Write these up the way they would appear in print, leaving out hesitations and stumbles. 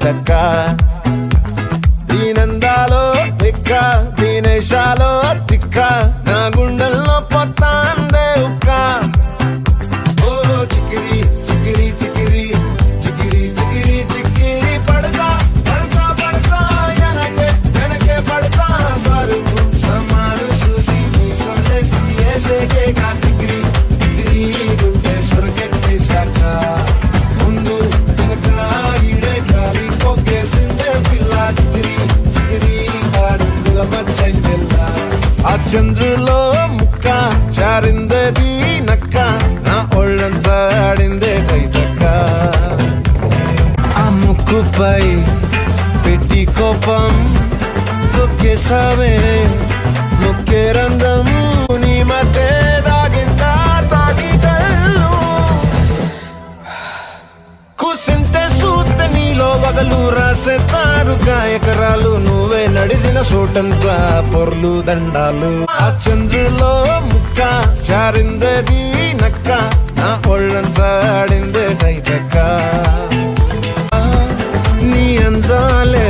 తక్క దీనందాలో తిక్క దీనేశాలో తిక్క నా గుండెల్లో పొత్తాందే ఉక్క ఓ చికిరి చికిరి చికిరి చికిరి చికిరి చికిరి పడతా పడతా పడతా వెనకే వెనకే పడతా సరుకు సమాలు చూసి నీ సొల్లేసి ఏసేకే కా చికిరి చికిరి గుండె సొరకెట్టేశాక ముందు వెనక ఈడే గాలి కొక్కేసిందే పిల్ల చికిరి చికిరి ఆడుగుల మధ్యకెళ్ళ ఆ చంద్రులో ముక్క చారిందది నక్క నా ఒళ్ళంతా ఆడిందే కైతక్క ఆ ముక్కుపై పెట్టి కోపం తొక్కేసావే ముక్కే రంధ్రం నీ మధ్య దాగిందా తాగి కళ్ళు కూసింతే సూత్తే నీలో వగలు రాసేతారు గాయకరాలు నువ్వే నడిసిన చోటంతా పొర్లు దండాలు ఆ చంద్రులో ముక్క చారిందది నక్క నా ఒళ్ళంతా ఆడిందే కైతక్క నీ అందాలే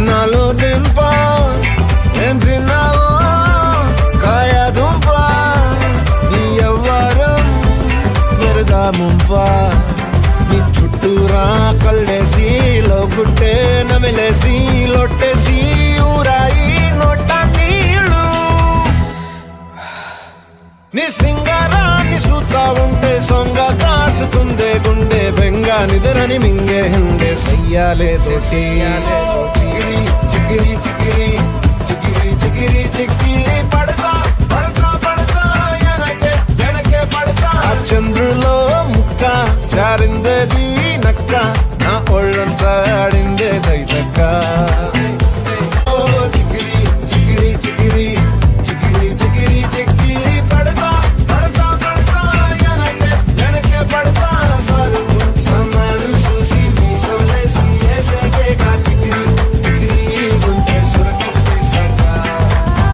నాలో దింప ఏం తిన్నావో కాయ దుంప నీ ఎవ్వరం మెరదా ముంప నీ చుట్టూరా కళ్ళేసి లోగుట్టే నమిలేసి లొట్టేసి ఊరాయి నోట నీళ్ళు నీ సింగారాన్ని చూతా ఉంటే సొంగ కాసుతుందే గుండె బెంగ నిద్రని మింగే హండే సయ్యాలే చికిరి చికిరి చికిరి